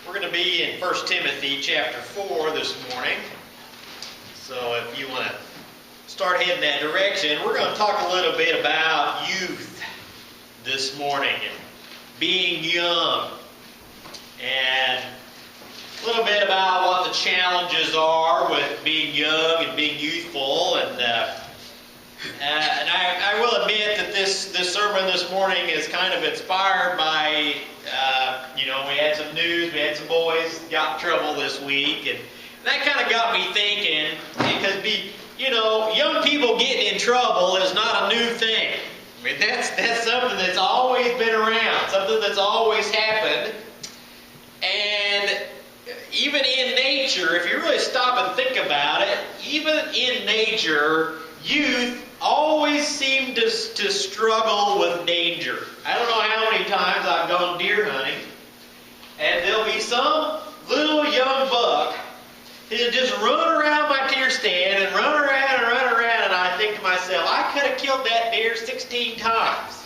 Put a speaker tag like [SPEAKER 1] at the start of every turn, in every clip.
[SPEAKER 1] We're going to be in 1 Timothy chapter 4 this morning. So if you want to start heading that direction, we're going to talk a little bit about youth this morning and being young, and a little bit about what the challenges are with being young and being youthful. And I will admit that this sermon this morning is kind of inspired by, we had some news, we had some boys got in trouble this week, and that kind of got me thinking, because young people getting in trouble is not a new thing. I mean, that's something that's always been around, something that's always happened. And even in nature, if you really stop and think about it, even in nature, youth always seem to struggle with danger. I don't know how many times I've gone deer hunting, and there'll be some little young buck who'll just run around my deer stand and run around, and I think to myself, I could have killed that deer 16 times.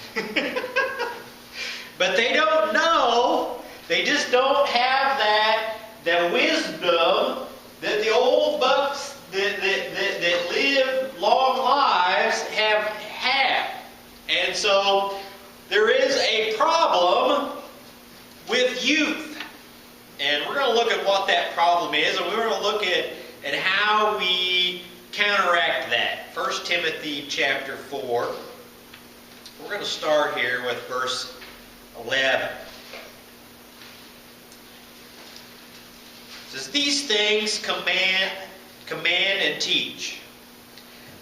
[SPEAKER 1] But they don't know. They just don't have that wisdom that the old bucks that live long lives have had. And so there is a problem with youth. And we're going to look at what that problem is, and we're going to look at how we counteract that. 1 Timothy chapter 4. We're going to start here with verse 11. It says, "These things command and teach.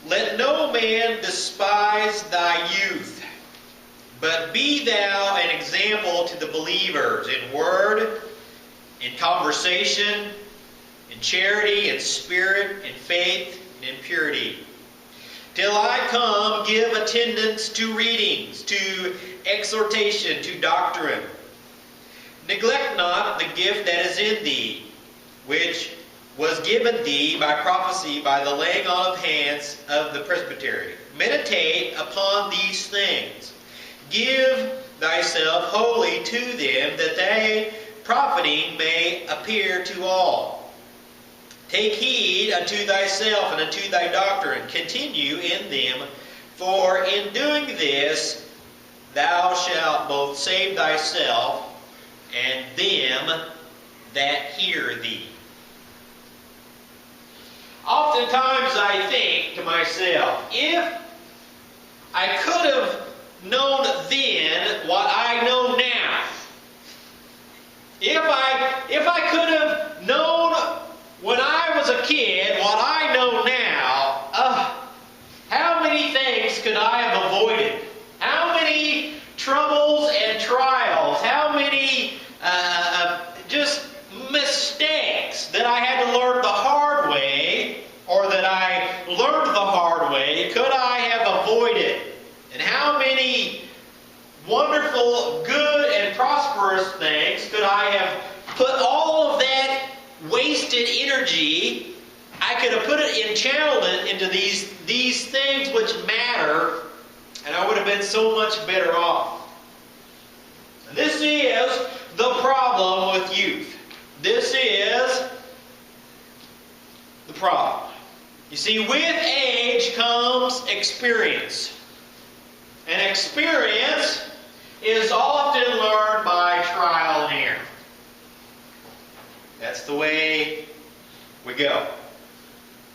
[SPEAKER 1] Let no man despise thy youth, but be thou an example to the believers in word, in conversation, in charity, in spirit, in faith, and in purity. Till I come, give attendance to readings, to exhortation, to doctrine. Neglect not the gift that is in thee, which was given thee by prophecy by the laying on of hands of the presbytery. Meditate upon these things. Give thyself wholly to them, that they profiting may appear to all. Take heed unto thyself and unto thy doctrine. Continue in them, for in doing this thou shalt both save thyself and them that hear thee." Oftentimes I think to myself, if I could have known then what I know now, if I could have known when I was a kid what I know now, how many things could I have avoided? How many troubles and trials? How many just mistakes that I had to learn the hard way, or that I learned the hard way, could I have avoided? And how many wonderful, good, and prosperous things could I have put all of that wasted energy, I could have put it and channeled it into these things which matter, and I would have been so much better off. And this is the problem with youth. This is the problem. You see, with age comes experience. And experience is often learned by trial and error. That's the way we go.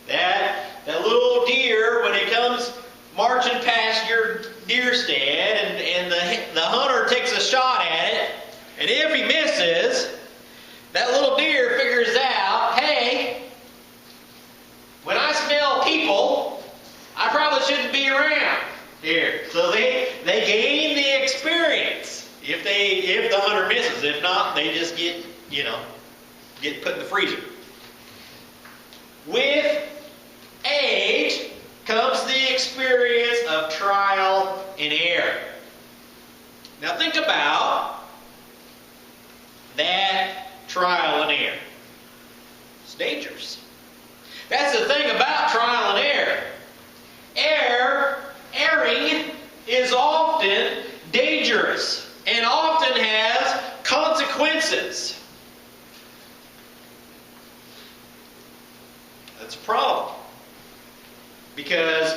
[SPEAKER 1] That little deer, when it comes marching past your deer stand, and the hunter takes a shot at it, and if he misses, that little deer figures out, hey, when I smell people, I probably shouldn't be around here. So they gain the experience if the hunter misses. If not, they just get put in the freezer. With age comes the experience of trial and error. Now think about that trial and error. It's dangerous. That's the thing about trial and error. Erring is often dangerous and often has consequences. Because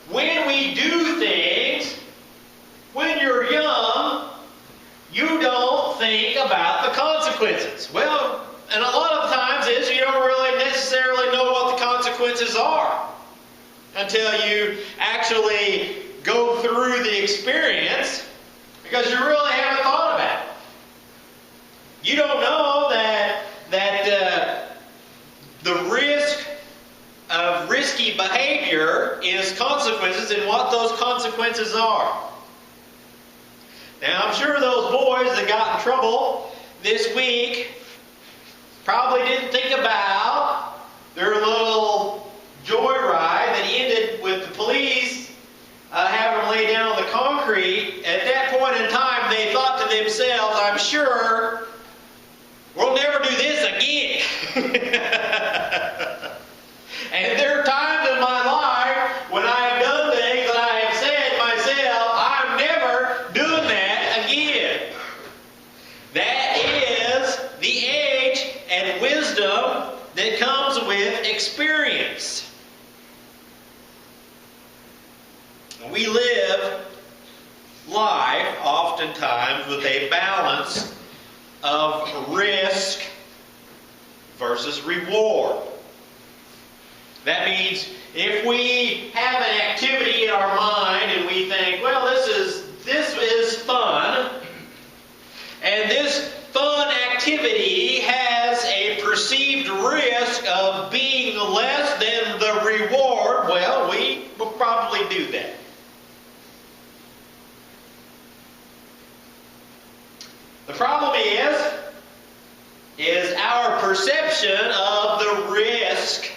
[SPEAKER 1] when we do things, when you're young, you don't think about the consequences. Well, and a lot of times is you don't really necessarily know what the consequences are until you actually go through the experience, because you really haven't thought about it. You don't know that the risk of risky behavior is consequences and what those consequences are. Now, I'm sure those boys that got in trouble this week probably didn't think about their little joyride that ended with the police having them lay down on the concrete. At that point in time, they thought to themselves, I'm sure, we'll never do this again. And there are times in my life when I have done things that I have said to myself, I'm never doing that again. That is the age and wisdom that comes with experience. We live life oftentimes with a balance of risk versus reward. That means if we have an activity in our mind and we think, well, this is fun, and this fun activity has a perceived risk of being less than the reward, well, we will probably do that. The problem is our perception of the risk.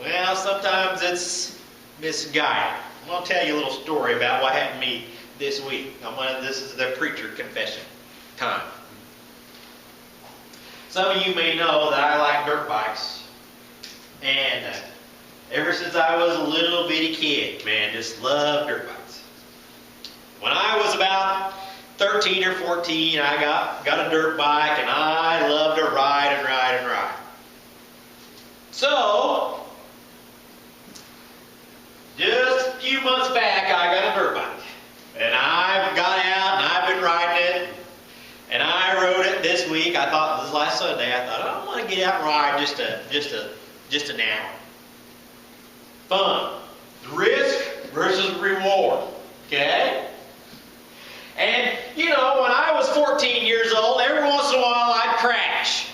[SPEAKER 1] Well, sometimes it's misguided. I'm going to tell you a little story about what happened to me this week. This is the preacher confession time. Some of you may know that I like dirt bikes. And ever since I was a little bitty kid, man, just loved dirt bikes. When I was about 13 or 14, I got a dirt bike, and I loved to ride and ride and ride. So, just a few months back, I got a dirt bike. And I've got out, and I've been riding it. And I rode it this week. I thought, this last Sunday, I thought, I want to get out and ride just an hour. Fun. Risk versus reward. Okay? And, you know, when I was 14 years old, every once in a while I'd crash.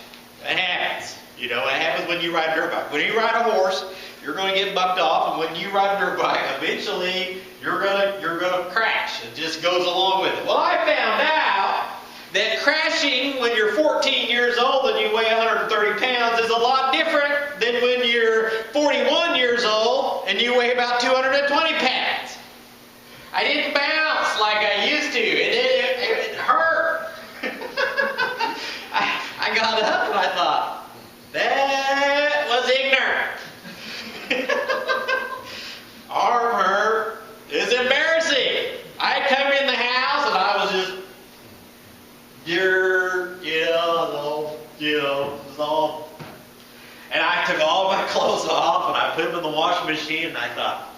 [SPEAKER 1] It happens. You know, it happens when you ride a dirt bike. When you ride a horse, you're going to get bucked off, and when you ride a dirt bike, eventually you're going to crash. It just goes along with it. Well, I found out that crashing when you're 14 years old and you weigh 130 pounds is a lot different than when you're 41 years old and you weigh about 220 pounds. I didn't bounce like I used to. It hurt. I got up and I thought, that was ignorant. Arm hurt. It's embarrassing. I come in the house and I was just, it was all. And I took all my clothes off and I put them in the washing machine, and I thought,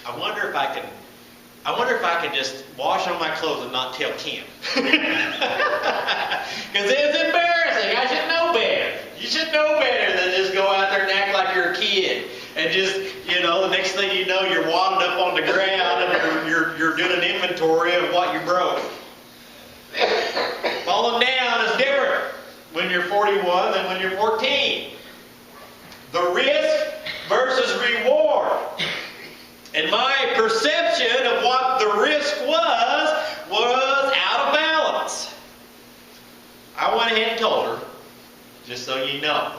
[SPEAKER 1] I wonder if I can just wash all my clothes and not tell Kim. Because it's embarrassing. I should know better. You should know better than just go out there and act like you're a kid. And just, the next thing you know, you're wadded up on the ground and you're doing an inventory of what you broke. Falling down is different when you're 41 than when you're 14. The risk versus reward. And my perception of what the risk was out of balance. I went ahead and told her, just so you know.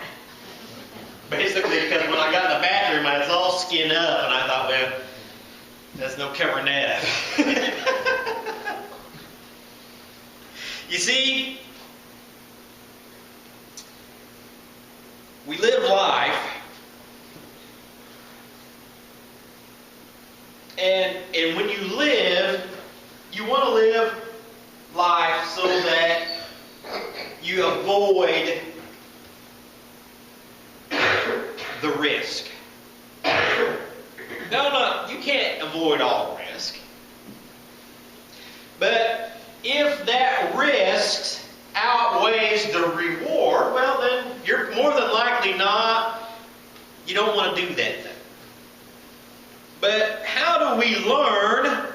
[SPEAKER 1] Basically, because when I got in the bathroom, I was all skinned up, and I thought, well, there's no covering that up. You see, we live life, and when you live, you want to live life so that you avoid the risk. avoid all risk. But if that risk outweighs the reward, well then you're more than likely you don't want to do that thing. But how do we learn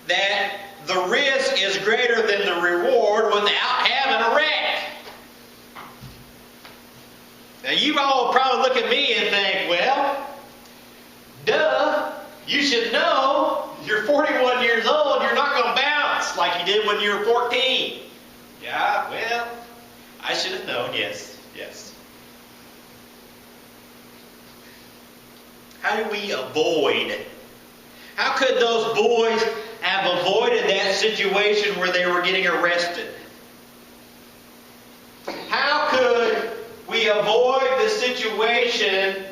[SPEAKER 1] that the risk is greater than the reward without having a wreck? Now you all probably look at me and think, well, duh, you should know. You're 41 years old, you're not going to bounce like you did when you were 14. Yeah, well, I should have known, yes. How do we avoid? How could those boys have avoided that situation where they were getting arrested? How could we avoid the situation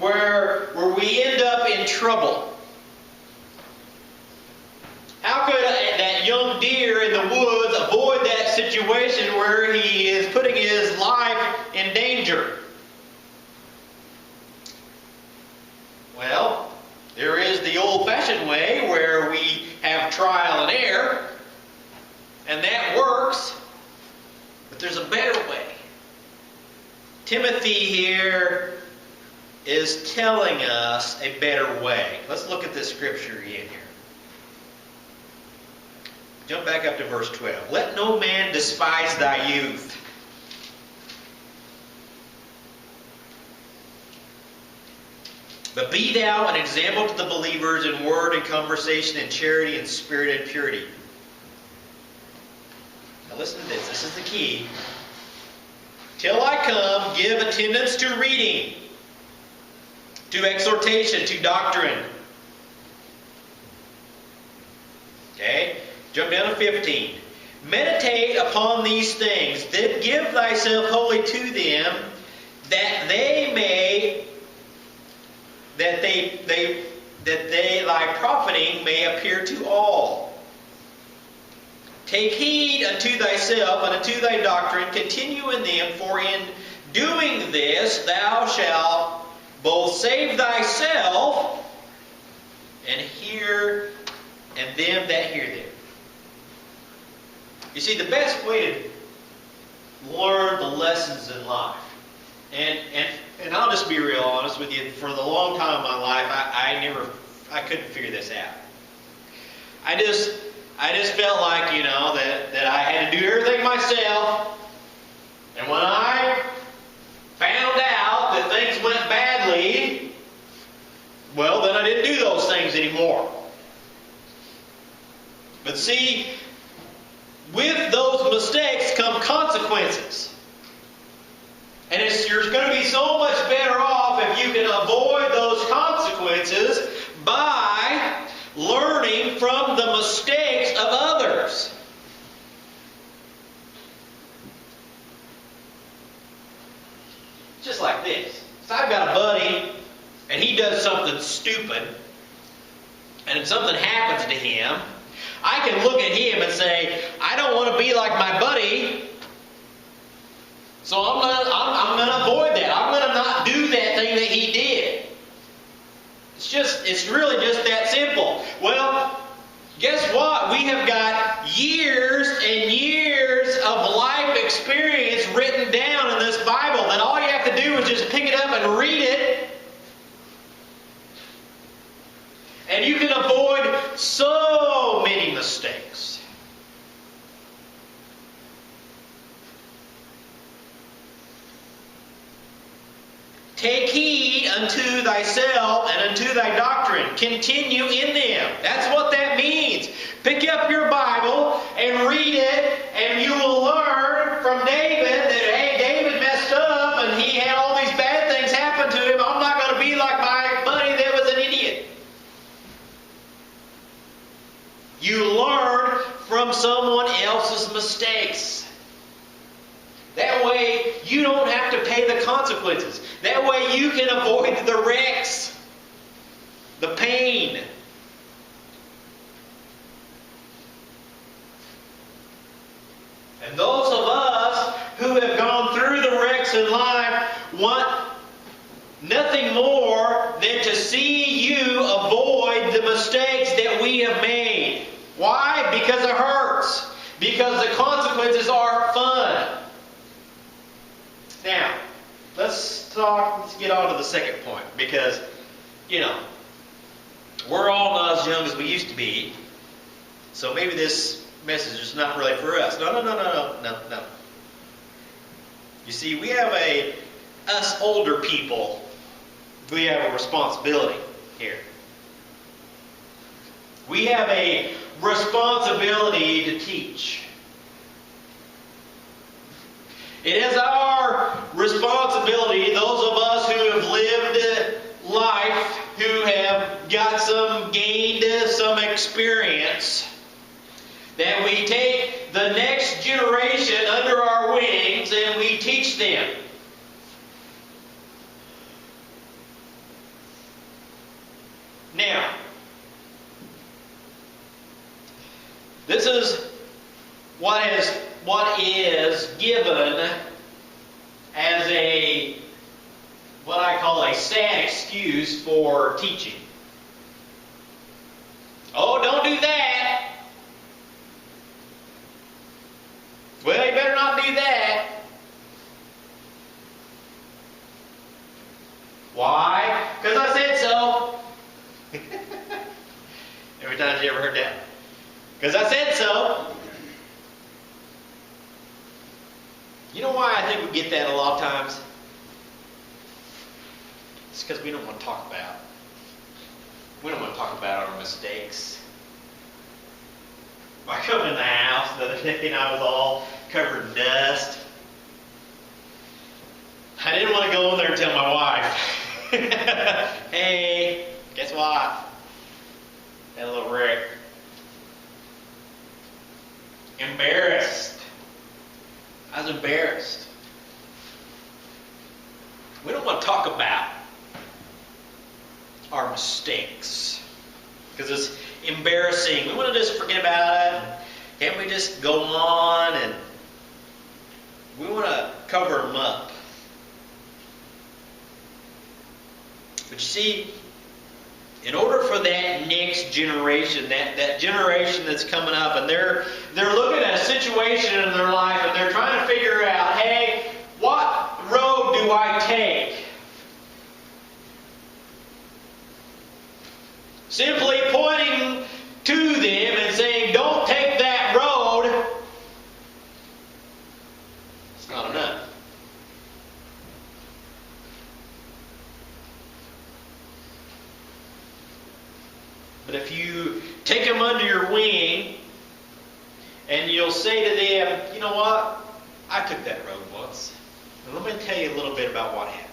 [SPEAKER 1] where we end up in trouble? How could that young deer in the woods avoid that situation where he is putting his life in danger? Well, there is the old-fashioned way where we have trial and error, and that works, but there's a better way. Timothy here is telling us a better way. Let's look at this scripture again here. Jump back up to verse 12. Let no man despise thy youth. But be thou an example to the believers in word and conversation and charity and spirit and purity. Now listen to this. This is the key. Till I come, give attendance to reading, to exhortation, to doctrine. Okay? Jump down to 15. Meditate upon these things, then give thyself wholly to them, that thy profiting may appear to all. Take heed unto thyself and unto thy doctrine, continue in them, for in doing this thou shalt both save thyself and them that hear them. You see, the best way to learn the lessons in life, and I'll just be real honest with you, for the long time of my life, I couldn't figure this out. I just felt like, that I had to do everything myself, and when I found out that things went badly, well, then I didn't do those things anymore. But see, with those mistakes come consequences. And you're going to be so much better off if you can avoid those consequences by learning from the mistakes of others. Just like this. So I've got a buddy, and he does something stupid, and something happens to him. I can look at him and say, I don't want to be like my buddy, so I'm going to avoid that. I'm going to not do that thing that he did. It's really just that simple. Well, guess what? We have got years and years of life experience written down in this Bible, and all you have to do is just pick it up and read it. And you can avoid so many mistakes. Take heed unto thyself and unto thy doctrine. Continue in them. That's what that means. Pick up your Bible and read it, and you will learn from David that, hey, David messed up and he had all these bad things happen to him. I'm not going to be like my buddy that was an idiot. You learn from someone else's mistakes. That way you don't have to pay the consequences. That way you can avoid the wrecks, the pain. And those of us who have gone through the wrecks in life want nothing more than to see you avoid the mistakes that we have made. Why? Because it hurts. Because the consequences aren't fun. Now, let's get on to the second point. Because, we're all not as young as we used to be. So maybe this message is not really for us. No. You see, we have us older people, we have a responsibility here. We have a responsibility to teach. It is our responsibility, those of us who have lived life, who have gained some experience, that we take the next generation under our wings and we teach them. Now, this is what is given as what I call a sad excuse for teaching. Oh, don't do that. Well, you better not do that. Why? Because I said so. Every time you ever heard that? Because I said so. You know why I think we get that a lot of times? It's because we don't want to talk about. We don't want to talk about our mistakes. I come in the house the other day and I was all covered in dust. I didn't want to go in there and tell my wife, hey, guess what? Had a little wreck. Embarrassed. I was embarrassed. We don't want to talk about our mistakes because it's embarrassing. We want to just forget about it. Can't we just go on? And we want to cover them up. But you see, in order for that next generation, that generation that's coming up, and they're looking at a situation in their life and they're trying to figure out, hey, what road do I take? Simply pointing to them and saying, don't take that road, it's not enough. But if you take them under your wing and you'll say to them, you know what, I took that road once. And let me tell you a little bit about what happened.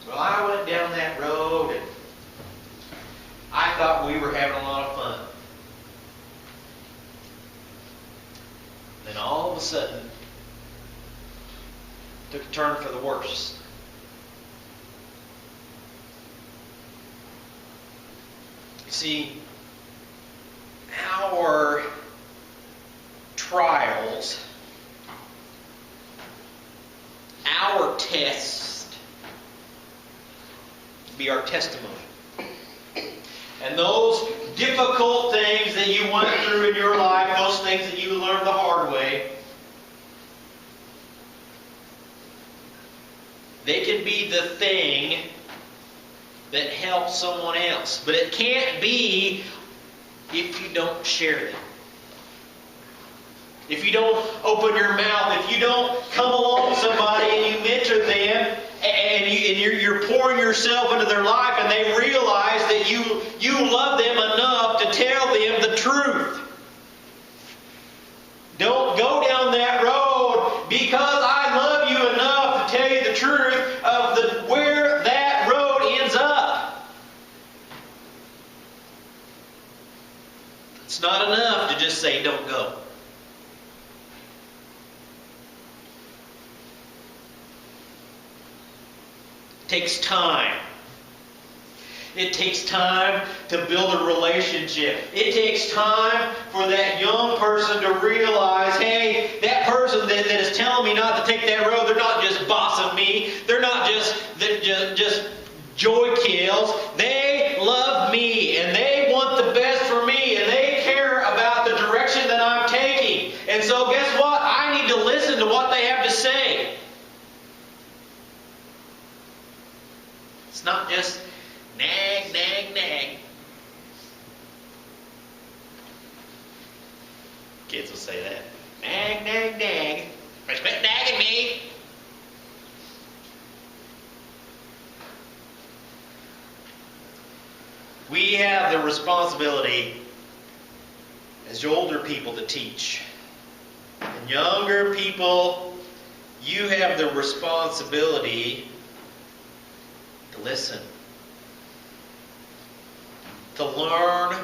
[SPEAKER 1] Well, I went down that road and I thought we were having a lot of fun. Then all of a sudden, it took a turn for the worse. You see, our trials, our tests, be our testimony. And those difficult things that you went through in your life, those things that you learned the hard way, they can be the thing that helps someone else. But it can't be if you don't share them. If you don't open your mouth, if you don't come along somebody and you mentor them, and you're pouring yourself into their life, and they realize that you love them enough to tell them the truth. Don't go down that road because I love you enough to tell you the truth of where that road ends up. It's not enough to just say don't go. It takes time. It takes time to build a relationship. It takes time for that young person to realize, hey, that person that is telling me not to take that road, they're not just bossing me. They're not just And so guess what? I need to listen to what they have to say. It's not just nag, nag, nag. Kids will say that. Nag, nag, nag. Quit nagging me. We have the responsibility as older people to teach. And younger people, you have the responsibility to listen. To learn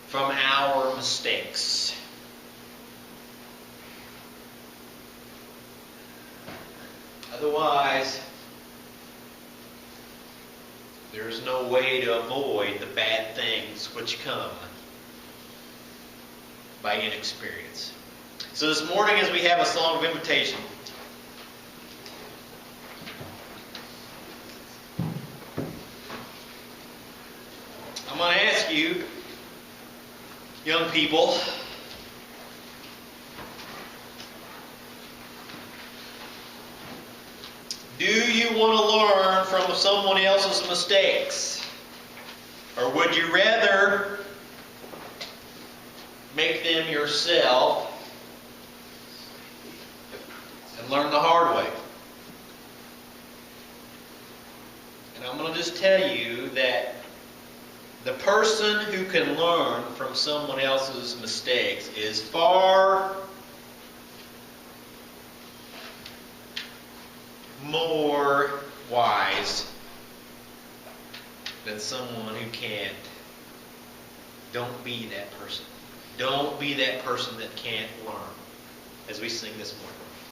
[SPEAKER 1] from our mistakes. Otherwise, there's no way to avoid the bad things which come by inexperience. So this morning, as we have a song of invitation, I'm going to ask you, young people, do you want to learn from someone else's mistakes? Or would you rather make them yourself and learn the hard way? And I'm going to just tell you that the person who can learn from someone else's mistakes is far more wise than someone who can't. Don't be that person. Don't be that person that can't learn, as we sing this morning.